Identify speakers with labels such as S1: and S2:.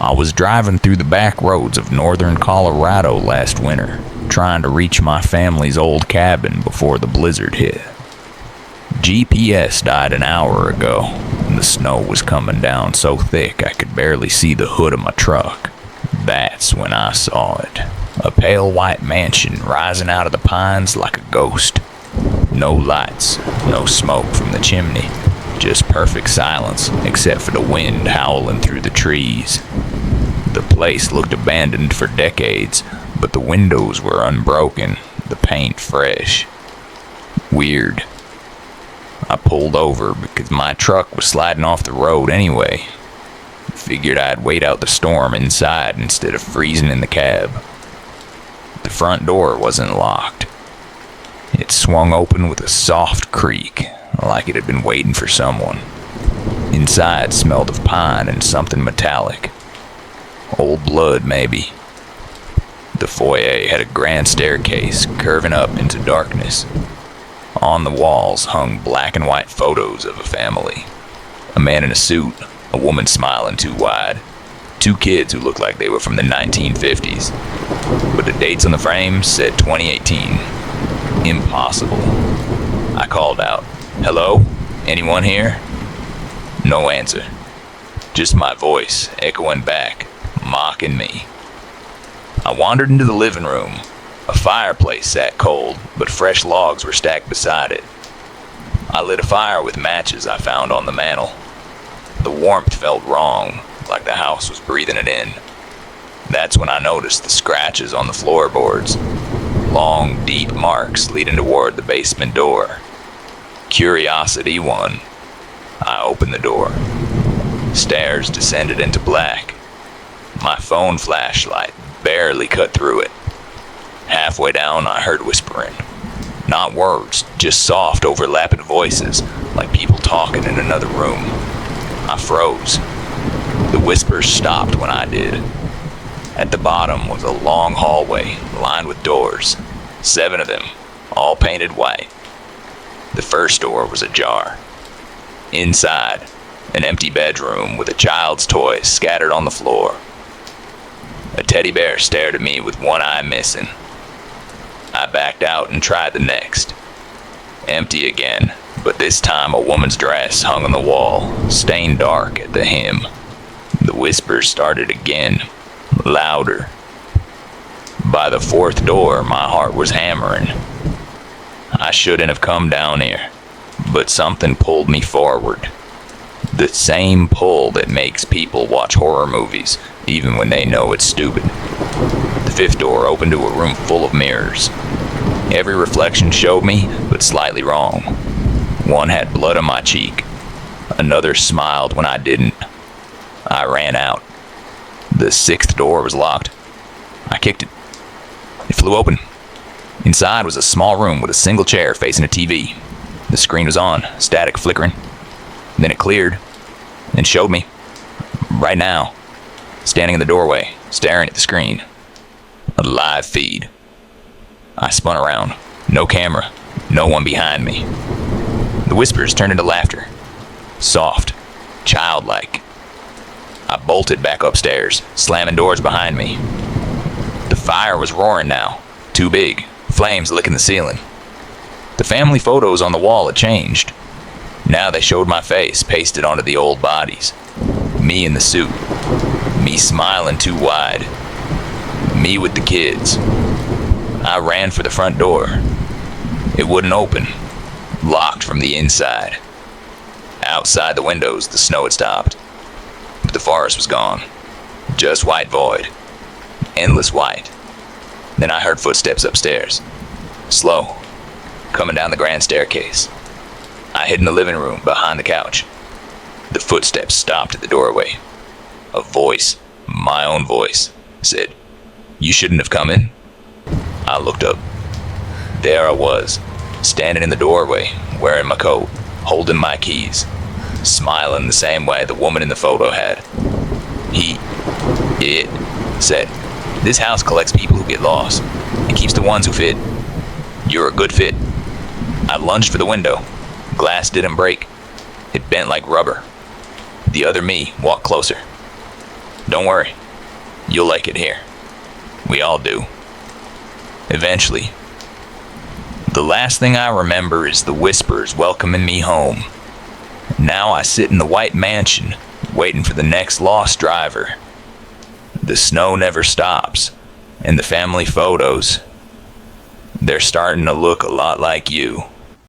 S1: I was driving through the back roads of northern Colorado last winter, trying to reach my family's old cabin before the blizzard hit. GPS died an hour ago, and the snow was coming down so thick I could barely see the hood of my truck. That's when I saw it. A pale white mansion rising out of the pines like a ghost. No lights, no smoke from the chimney. Just perfect silence, except for the wind howling through the trees. The place looked abandoned for decades, but the windows were unbroken, the paint fresh. Weird. I pulled over because my truck was sliding off the road anyway. Figured I'd wait out the storm inside instead of freezing in the cab. The front door wasn't locked. It swung open with a soft creak, like it had been waiting for someone. Inside smelled of pine and something metallic. Old blood, maybe. The foyer had a grand staircase curving up into darkness. On the walls hung black and white photos of a family. A man in a suit, a woman smiling too wide, two kids who looked like they were from the 1950s. But the dates on the frames said 2018. Impossible. I called out, "Hello? Anyone here?" No answer. Just my voice echoing back, mocking me. I wandered into the living room. A fireplace sat cold, but fresh logs were stacked beside it. I lit a fire with matches I found on the mantel. The warmth felt wrong, like the house was breathing it in. That's when I noticed the scratches on the floorboards. Long, deep marks leading toward the basement door. Curiosity won. I opened the door. Stairs descended into black. My phone flashlight barely cut through it. Halfway down, I heard whispering. Not words, just soft, overlapping voices, like people talking in another room. I froze. The whispers stopped when I did. At the bottom was a long hallway, lined with doors. 7 of them, all painted white. The first door was ajar. Inside, an empty bedroom with a child's toy scattered on the floor. A teddy bear stared at me with one eye missing. I backed out and tried the next. Empty again, but this time a woman's dress hung on the wall, stained dark at the hem. The whispers started again, louder. By the 4th door, my heart was hammering. I shouldn't have come down here, but something pulled me forward. The same pull that makes people watch horror movies, even when they know it's stupid. The 5th door opened to a room full of mirrors. Every reflection showed me, but slightly wrong. One had blood on my cheek. Another smiled when I didn't. I ran out. The 6th door was locked. I kicked it. It flew open. Inside was a small room with a single chair facing a TV. The screen was on, static flickering. Then it cleared and showed me, right now, standing in the doorway, staring at the screen. A live feed. I spun around. No camera. No one behind me. The whispers turned into laughter. Soft. Childlike. I bolted back upstairs, slamming doors behind me. The fire was roaring now. Too big. Flames licking the ceiling. The family photos on the wall had changed. Now they showed my face pasted onto the old bodies. Me in the suit. Me smiling too wide. Me with the kids. I ran for the front door. It wouldn't open. Locked from the inside. Outside the windows, the snow had stopped. But the forest was gone. Just white void. Endless white. Then I heard footsteps upstairs. Slow. Coming down the grand staircase. I hid in the living room behind the couch. The footsteps stopped at the doorway. A voice, my own voice, said, "You shouldn't have come in." I looked up. There I was, standing in the doorway, wearing my coat, holding my keys, smiling the same way the woman in the photo had. It said, "This house collects people who get lost and keeps the ones who fit. You're a good fit." I lunged for the window. Glass didn't break. It bent like rubber. The other me walked closer. Don't worry. You'll like it here. We all do. Eventually. The last thing I remember is the whispers welcoming me home. Now I sit in the white mansion, waiting for the next lost driver. The snow never stops, and the family photos, they're starting to look a lot like you.